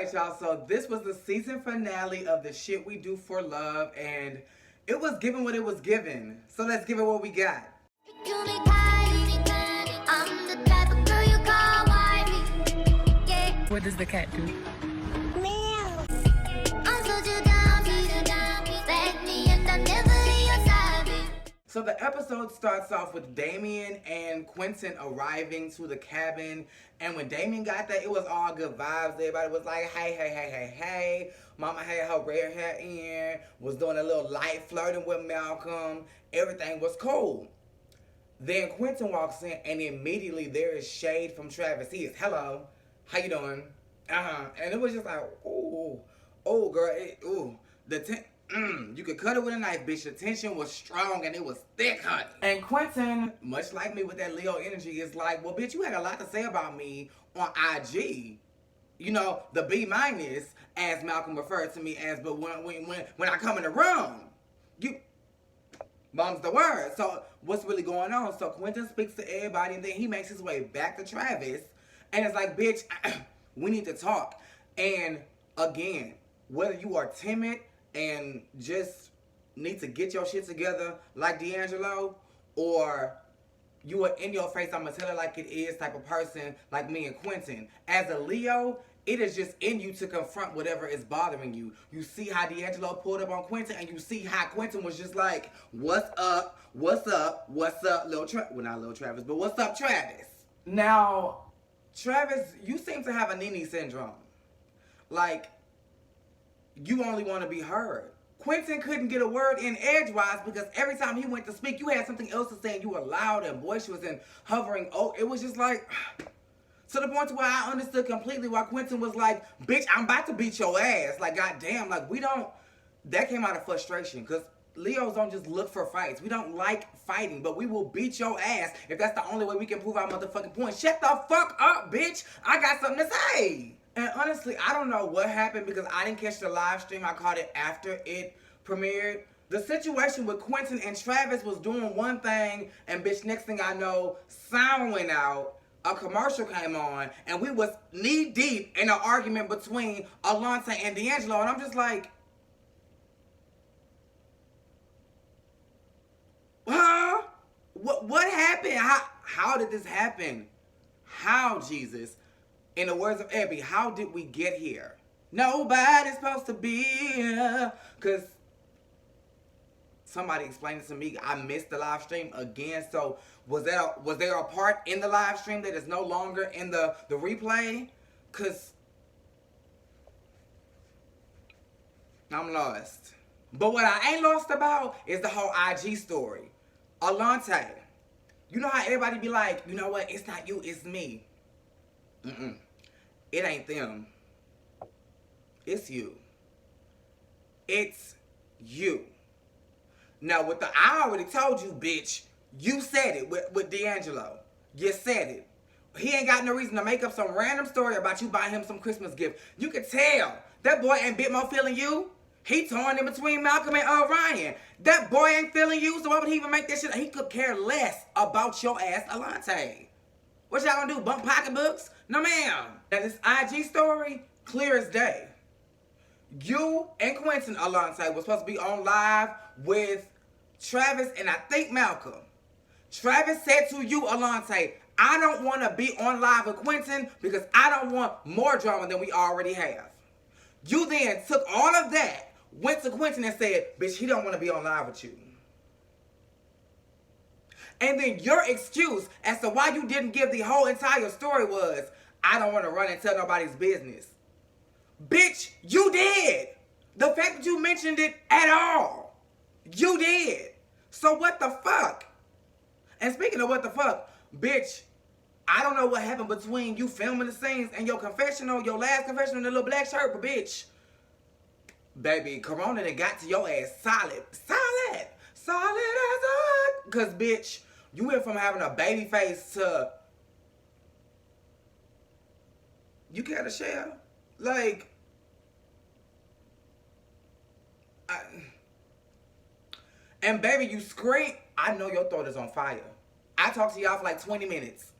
right, y'all. So this was the season finale of the Shit We Do for Love, and it was given what it was given. So let's give it what we got. What does the cat do? So the episode starts off with Damien and Quentin arriving to the cabin. And when Damien got there, it was all good vibes. Everybody was like, hey. Mama had her red hair in, was doing a little light flirting with Malcolm. Everything was cool. Then Quentin walks in and immediately there is shade from Travis. He is, hello, how you doing? And it was just like, ooh, girl, you could cut it with a knife, bitch. The tension was strong and it was thick, honey. And Quentin, much like me with that Leo energy, is like, well, bitch, you had a lot to say about me on IG. You know, the B-, as Malcolm referred to me as, but when I come in the room, mom's the word. So what's really going on? So Quentin speaks to everybody and then he makes his way back to Travis. And it's like, bitch, we need to talk. And again, whether you are timid and just need to get your shit together like D'Angelo, or you are in your face, I'm gonna tell it like it is type of person like me and Quentin. As a Leo, it is just in you to confront whatever is bothering you. You see how D'Angelo pulled up on Quentin, and you see how Quentin was just like, what's up, Lil Travis? Well, not Lil Travis, but what's up, Travis? Now, Travis, you seem to have a Nene syndrome. Like, you only want to be heard. Quentin couldn't get a word in edgewise because every time he went to speak, you had something else to say and you were loud and boisterous and hovering. Oh, it was just like, to the point to where I understood completely why Quentin was like, bitch, I'm about to beat your ass. Like, goddamn, like, that came out of frustration because Leos don't just look for fights. We don't like fighting, but we will beat your ass if that's the only way we can prove our motherfucking point. Shut the fuck up, bitch. I got something to say. And honestly, I don't know what happened because I didn't catch the live stream. I caught it after it premiered. The situation with Quentin and Travis was doing one thing, and bitch, next thing I know, sound went out, a commercial came on, and we was knee deep in an argument between Alonte and D'Angelo, and I'm just like, huh? What happened? How did this happen? How, Jesus? In the words of Abby, how did we get here? Nobody's supposed to be here. Because somebody explained it to me. I missed the live stream again. So was there a part in the live stream that is no longer in the replay? Because I'm lost. But what I ain't lost about is the whole IG story. Alonte. You know how everybody be like, you know what? It's not you, it's me. It ain't them. It's you. It's you. Now, I already told you, bitch. You said it with D'Angelo. You said it. He ain't got no reason to make up some random story about you buying him some Christmas gift. You could tell that boy ain't bit more feeling you. He torn in between Malcolm and Ryan. That boy ain't feeling you, so why would he even make that shit? He could care less about your ass, Alonte. What y'all gonna do, bump pocketbooks? No, ma'am. Now, this IG story, clear as day. You and Quentin, Alonte, was supposed to be on live with Travis and I think Malcolm. Travis said to you, Alonte, I don't want to be on live with Quentin because I don't want more drama than we already have. You then took all of that, went to Quentin and said, bitch, he don't want to be on live with you. And then your excuse as to why you didn't give the whole entire story was, I don't want to run and tell nobody's business. Bitch, you did. The fact that you mentioned it at all, you did. So what the fuck? And speaking of what the fuck, bitch, I don't know what happened between you filming the scenes and your confessional, your last confessional in the little black shirt, but bitch, baby, Corona done got to your ass solid as a, cause bitch, you went from having a baby face to, you care to share? Like, and baby, you scream. I know your throat is on fire. I talked to y'all for like 20 minutes.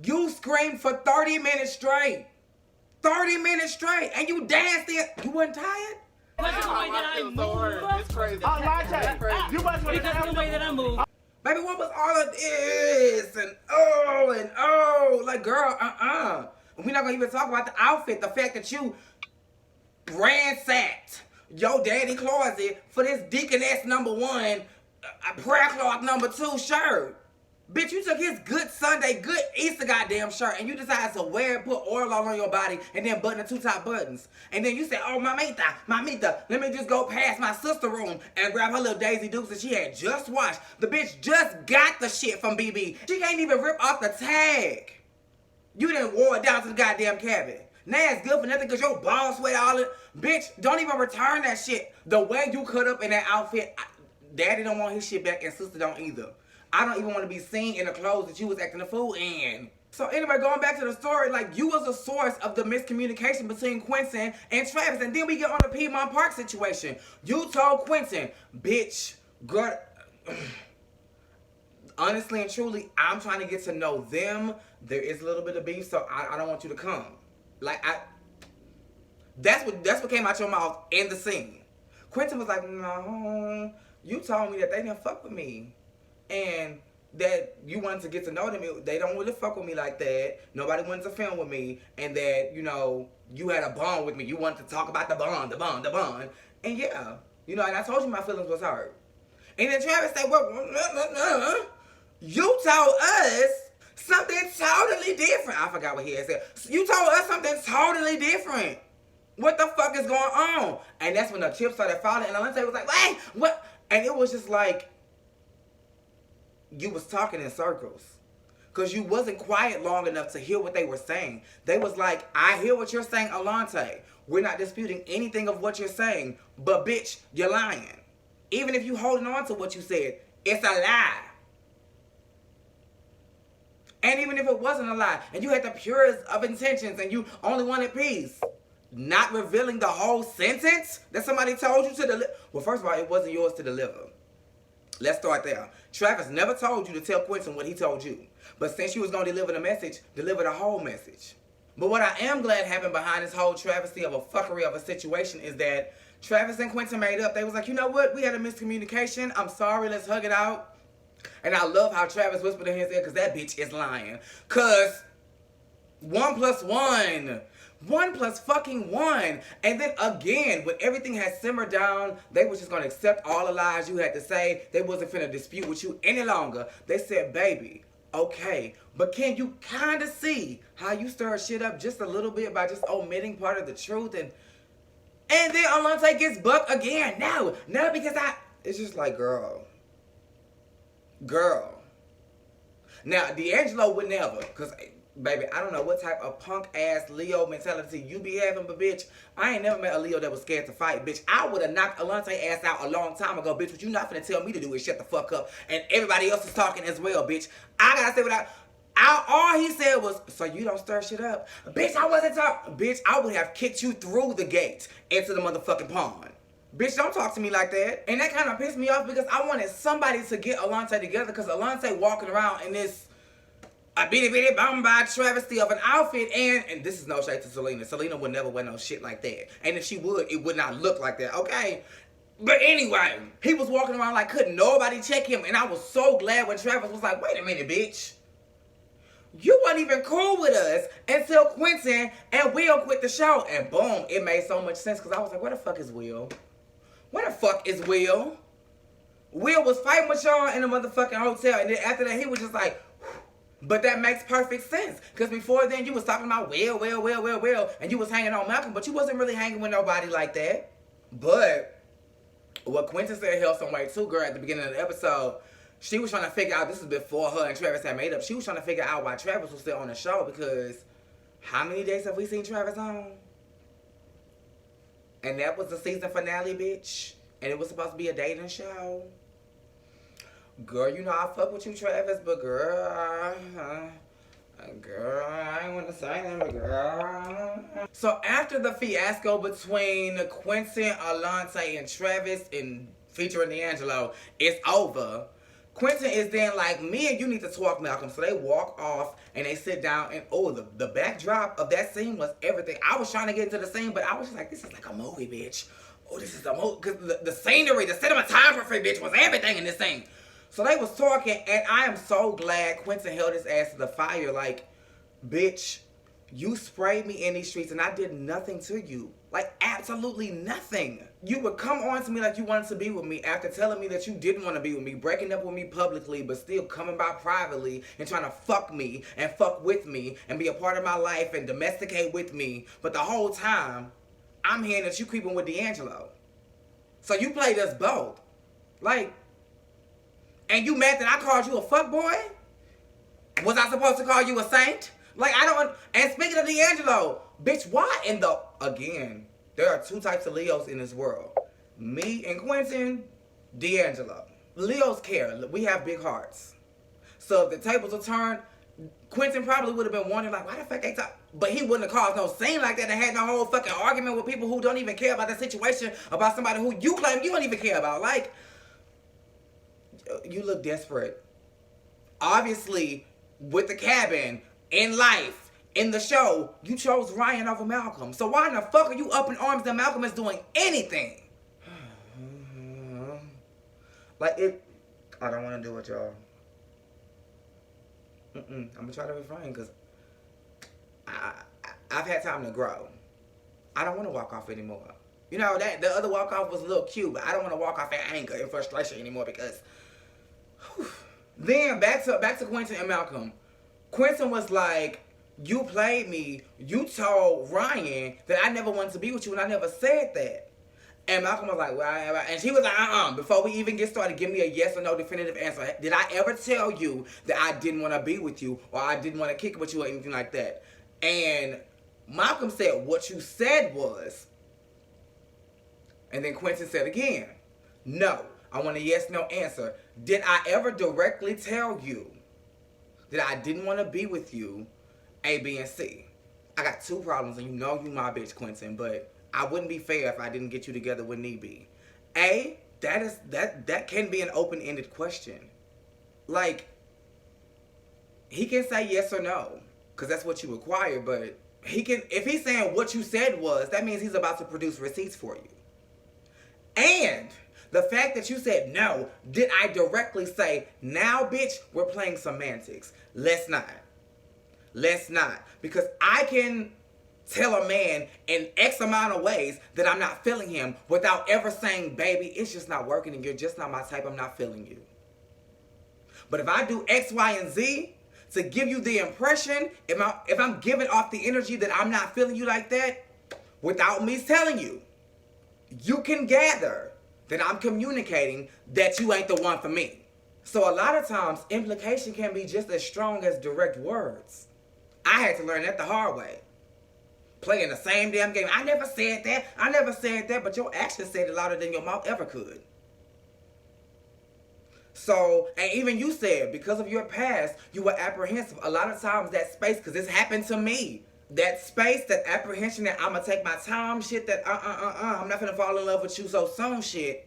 You screamed for 30 minutes straight. 30 minutes straight, and you danced in. You wasn't tired? Because of the way that I move. It's crazy. You must because of the way that I move. Baby, what was all of this? And oh. Like, girl, We're not going to even talk about the outfit. The fact that you ransacked your daddy closet for this Deaconess #1, prayer cloth #2 shirt. Bitch, you took his good Sunday, good Easter goddamn shirt, and you decided to wear it, put oil all on your body, and then button the 2 top buttons. And then you said, oh, mamita, let me just go past my sister room and grab her little Daisy Dukes that she had just washed. The bitch just got the shit from BB. She can't even rip off the tag. You didn't wore it down to the goddamn cabin. Now it's good for nothing because your balls sweat all it. Bitch, don't even return that shit. The way you cut up in that outfit, daddy don't want his shit back and sister don't either. I don't even want to be seen in the clothes that you was acting a fool in. So anyway, going back to the story, like, you was the source of the miscommunication between Quentin and Travis. And then we get on the Piedmont Park situation. You told Quentin, bitch, girl, honestly and truly, I'm trying to get to know them. There is a little bit of beef, so I don't want you to come. Like, that's what came out your mouth in the scene. Quentin was like, no, you told me that they didn't fuck with me. And that you wanted to get to know them. They don't really fuck with me like that. Nobody wanted to film with me. And that, you know, you had a bond with me. You wanted to talk about the bond. And yeah, you know, and I told you my feelings was hurt. And then Travis said, well, you told us something totally different. I forgot what he had said. You told us something totally different. What the fuck is going on? And that's when the chips started falling. And Alante was like, wait, what? And it was just like, you was talking in circles. Because you wasn't quiet long enough to hear what they were saying. They was like, I hear what you're saying, Alante. We're not disputing anything of what you're saying. But bitch, you're lying. Even if you holding on to what you said, it's a lie. And even if it wasn't a lie, and you had the purest of intentions, and you only wanted peace, not revealing the whole sentence that somebody told you to deliver. Well, first of all, it wasn't yours to deliver. Let's start there. Travis never told you to tell Quentin what he told you. But since you was going to deliver the message, deliver the whole message. But what I am glad happened behind this whole travesty of a fuckery of a situation is that Travis and Quentin made up. They was like, you know what? We had a miscommunication. I'm sorry. Let's hug it out. And I love how Travis whispered in his ear because that bitch is lying. Because 1 + 1. 1 + fucking 1. And then again, when everything had simmered down, they was just going to accept all the lies you had to say. They wasn't finna dispute with you any longer. They said, baby, okay, but can you kind of see how you stir shit up just a little bit by just omitting part of the truth? And then Alante gets bucked again. No, because it's just like, girl. Now, D'Angelo would never, because baby, I don't know what type of punk-ass Leo mentality you be having, but bitch, I ain't never met a Leo that was scared to fight, bitch. I would have knocked Alante ass out a long time ago, bitch. What you not finna tell me to do is shut the fuck up. And everybody else is talking as well, bitch. I gotta say what all he said was, so you don't stir shit up. Bitch, I wasn't talking. Bitch, I would have kicked you through the gate into the motherfucking pond. Bitch, don't talk to me like that. And that kind of pissed me off because I wanted somebody to get Alante together because Alante walking around in this a bitty bomb-by travesty of an outfit, and this is no shade to Selena. Selena would never wear no shit like that. And if she would, it would not look like that, okay? But anyway, he was walking around like couldn't nobody check him, and I was so glad when Travis was like, wait a minute, bitch. You weren't even cool with us until Quentin and Will quit the show. And boom, it made so much sense because I was like, where the fuck is Will? Where the fuck is Will? Will was fighting with y'all in the motherfucking hotel, and then after that, he was just like, but that makes perfect sense. Because before then, you was talking about Will, and you was hanging on Malcolm, but you wasn't really hanging with nobody like that. But what Quentin said held some weight too, girl, at the beginning of the episode. She was trying to figure out, this is before her and Travis had made up, she was trying to figure out why Travis was still on the show because how many days have we seen Travis on? And that was the season finale, bitch. And it was supposed to be a dating show. Girl, you know I fuck with you, Travis, but girl, I ain't want to say that, but girl. So after the fiasco between Quentin, Alante, and Travis, and featuring D'Angelo, it's over. Quentin is then like, me and you need to talk, Malcolm. So they walk off and they sit down and the backdrop of that scene was everything. I was trying to get into the scene, but I was just like, this is like a movie, bitch. Oh, this is a movie. Because the scenery, the cinematography, bitch, was everything in this scene. So they was talking, and I am so glad Quentin held his ass to the fire. Like, bitch, you sprayed me in these streets and I did nothing to you. Like, absolutely nothing. You would come on to me like you wanted to be with me after telling me that you didn't want to be with me, breaking up with me publicly, but still coming by privately and trying to fuck me and fuck with me and be a part of my life and domesticate with me. But the whole time, I'm hearing that you creeping with D'Angelo. So you played us both. Like, and you mad that I called you a fuckboy? Was I supposed to call you a saint? Like, I don't... And speaking of D'Angelo, bitch, why in the... Again, there are two types of Leos in this world. Me and Quentin, D'Angelo. Leos care. We have big hearts. So if the tables are turned, Quentin probably would have been wondering, like, why the fuck they talk? But he wouldn't have caused no scene like that and had no whole fucking argument with people who don't even care about the situation, about somebody who you claim you don't even care about. Like, you look desperate. Obviously, with the cabin, in life, in the show, you chose Ryan over Malcolm. So why in the fuck are you up in arms that Malcolm is doing anything? Like, I don't want to do it, y'all. I'm going to try to refrain because I've had time to grow. I don't want to walk off anymore. You know, that the other walk off was a little cute, but I don't want to walk off in anger and frustration anymore because... Whew. Then, back to Quentin and Malcolm. Quentin was like, you played me. You told Ryan that I never wanted to be with you, and I never said that. And Malcolm was like, well, and she was like, before we even get started, give me a yes or no definitive answer. Did I ever tell you that I didn't want to be with you, or I didn't want to kick it with you, or anything like that? And Malcolm said, what you said was, and then Quentin said again, no, I want a yes, no answer. Did I ever directly tell you that I didn't want to be with you, A, B, and C? I got two problems, and you know you my bitch, Quentin, but I wouldn't be fair if I didn't get you together with need be. A, that can be an open-ended question. Like, he can say yes or no, because that's what you require, but he can, if he's saying what you said was, that means he's about to produce receipts for you. And the fact that you said no, did I directly say, now bitch, we're playing semantics. Let's not. Because I can tell a man in X amount of ways that I'm not feeling him without ever saying, baby, it's just not working and you're just not my type, I'm not feeling you. But if I do X, Y, and Z to give you the impression, if I'm giving off the energy that I'm not feeling you like that, without me telling you, you can gather that I'm communicating that you ain't the one for me. So a lot of times, implication can be just as strong as direct words. I had to learn that the hard way. Playing the same damn game. I never said that, but your actions said it louder than your mouth ever could. So, and even you said, because of your past, you were apprehensive. A lot of times that space, because this happened to me, that space, that apprehension that I'm going to take my time shit, that I'm not going to fall in love with you so soon shit,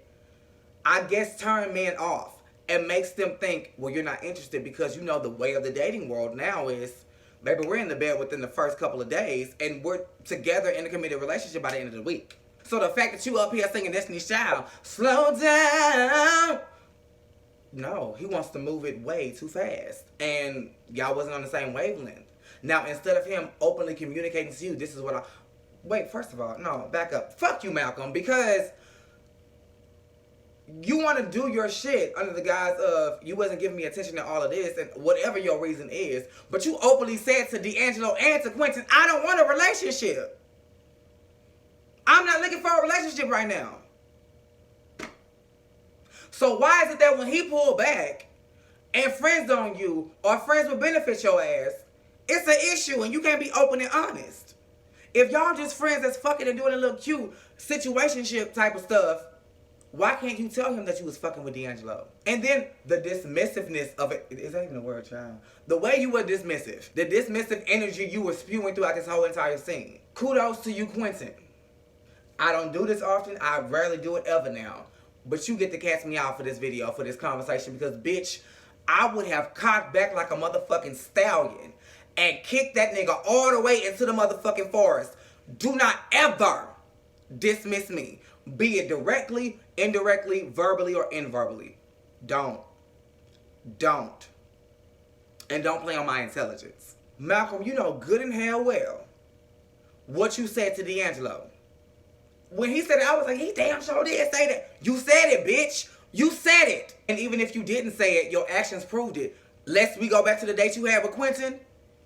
I guess turn men off and makes them think, well, you're not interested, because you know the way of the dating world now is, baby, we're in the bed within the first couple of days and we're together in a committed relationship by the end of the week. So the fact that you up here singing Destiny's Child, slow down. No, he wants to move it way too fast. And y'all wasn't on the same wavelength. Now, instead of him openly communicating to you, this is what I... Wait, first of all, no, back up. Fuck you, Malcolm, because you want to do your shit under the guise of you wasn't giving me attention to all of this and whatever your reason is, but you openly said to D'Angelo and to Quentin, I don't want a relationship. I'm not looking for a relationship right now. So why is it that when he pulled back and friends on you or friends would benefit your ass, it's an issue and you can't be open and honest? If y'all just friends that's fucking and doing a little cute situationship type of stuff, why can't you tell him that you was fucking with D'Angelo? And then the dismissiveness of it, is that even a word, child? The way you were dismissive, the dismissive energy you were spewing throughout this whole entire scene. Kudos to you, Quentin. I don't do this often. I rarely do it ever now. But you get to cast me out for this video, for this conversation, because, bitch, I would have cocked back like a motherfucking stallion and kicked that nigga all the way into the motherfucking forest. Do not ever dismiss me, be it directly, indirectly, verbally, or inverbally. Don't. And don't play on my intelligence. Malcolm, you know good and hell well what you said to D'Angelo. When he said it, I was like, he damn sure did say that. You said it, bitch. You said it. And even if you didn't say it, your actions proved it. Lest we go back to the date you had with Quentin,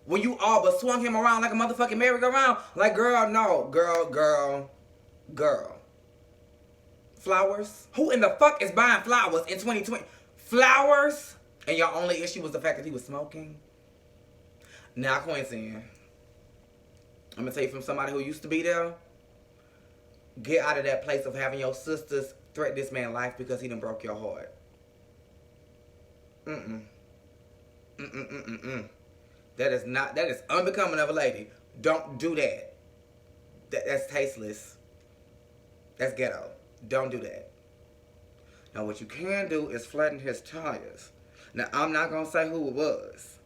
when you all but swung him around like a motherfucking merry-go-round. Like, girl, no. Girl. Flowers? Who in the fuck is buying flowers in 2020? Flowers? And your only issue was the fact that he was smoking? Now, Quentin, I'm going to tell you from somebody who used to be there, get out of that place of having your sisters threaten this man's life because he done broke your heart. That is unbecoming of a lady. Don't do that. That's tasteless. That's ghetto. Don't do that. Now, what you can do is flatten his tires. Now, I'm not going to say who it was.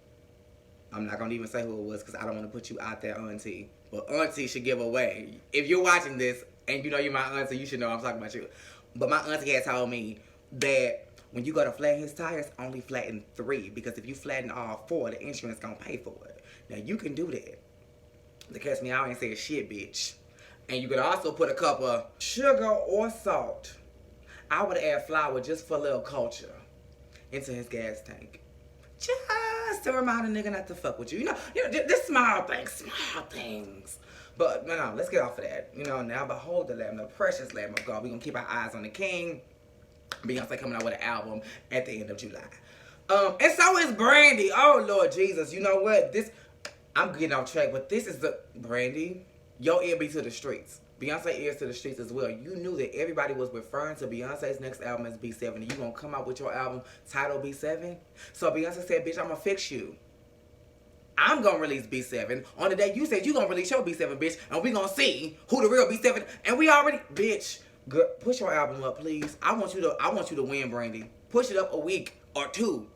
I'm not going to even say who it was because I don't want to put you out there, auntie. But auntie should give away. If you're watching this and you know you're my auntie, you should know I'm talking about you. But my auntie had told me that when you go to flatten his tires, only flatten 3. Because if you flatten all 4, the insurance going to pay for it. Now, you can do that. To catch me out and say shit, bitch. And you could also put a cup of sugar or salt. I would add flour just for a little culture into his gas tank. Just to remind a nigga not to fuck with you. You know, just small things. But, no, let's get off of that. You know, now behold the Lamb, the precious Lamb of God. We're going to keep our eyes on the King. Beyonce coming out with an album at the end of July. And so is Brandy. Oh, Lord Jesus. You know what? I'm getting off track, but this is the... Brandy, your ear be to the streets. Beyonce ears to the streets as well. You knew that everybody was referring to Beyonce's next album as B7. And you going to come out with your album titled B7? So Beyonce said, bitch, I'm going to fix you. I'm going to release B7 on the day you said you going to release your B7, bitch. And we going to see who the real B7. And we already... Bitch, girl, push your album up, please. I want you to win, Brandy. Push it up a week or 2.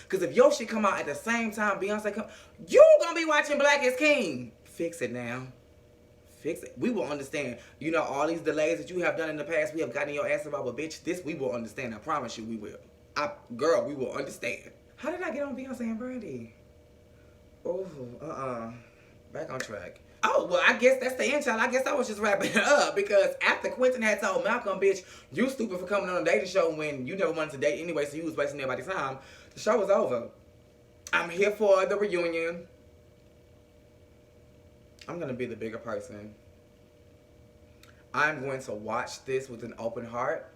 Because if your shit come out at the same time Beyonce come... You going to be watching Black is King. Fix it now. Fix it. We will understand. You know, all these delays that you have done in the past, we have gotten your ass about, but bitch, this we will understand. I promise you we will. Girl, we will understand. How did I get on Beyonce and Brandy? Oh, back on track. Oh, well, I guess that's the end, child. I guess I was just wrapping it up because after Quentin had told Malcolm, bitch, you stupid for coming on a dating show when you never wanted to date anyway, so you was wasting everybody's time. The show was over. I'm here for the reunion. I'm going to be the bigger person. I'm going to watch this with an open heart.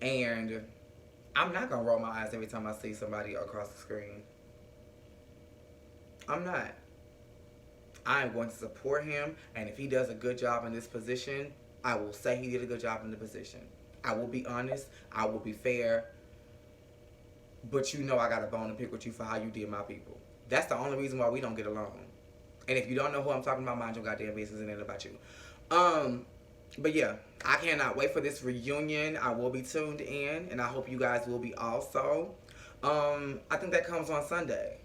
And I'm not going to roll my eyes every time I see somebody across the screen. I'm not. I'm going to support him. And if he does a good job in this position, I will say he did a good job in the position. I will be honest. I will be fair. But you know I got a bone to pick with you for how you did my people. That's the only reason why we don't get along. And if you don't know who I'm talking about, mind your goddamn business. It ain't about you. But yeah, I cannot wait for this reunion. I will be tuned in, and I hope you guys will be also. I think that comes on Sunday.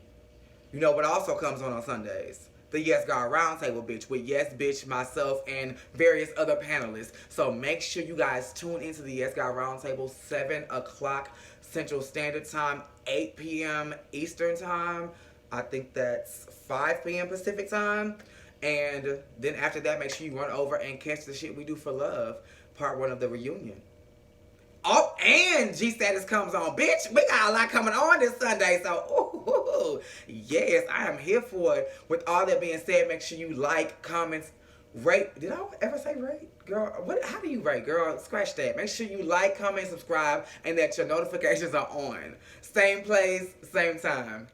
You know what also comes on Sundays? The Yes God Roundtable, bitch, with Yes Bitch, myself, and various other panelists. So make sure you guys tune into the Yes God Roundtable, 7 o'clock Central Standard Time, 8 p.m. Eastern Time. I think that's 5 p.m. Pacific Time. And then after that, make sure you run over and catch the shit we do for love, part 1 of the reunion. Oh, and G-Status comes on. Bitch, we got a lot coming on this Sunday. So, yes, I am here for it. With all that being said, make sure you like, comments, rate. Did I ever say rate? Girl, how do you rate? Girl, scratch that. Make sure you like, comment, subscribe, and that your notifications are on. Same place, same time.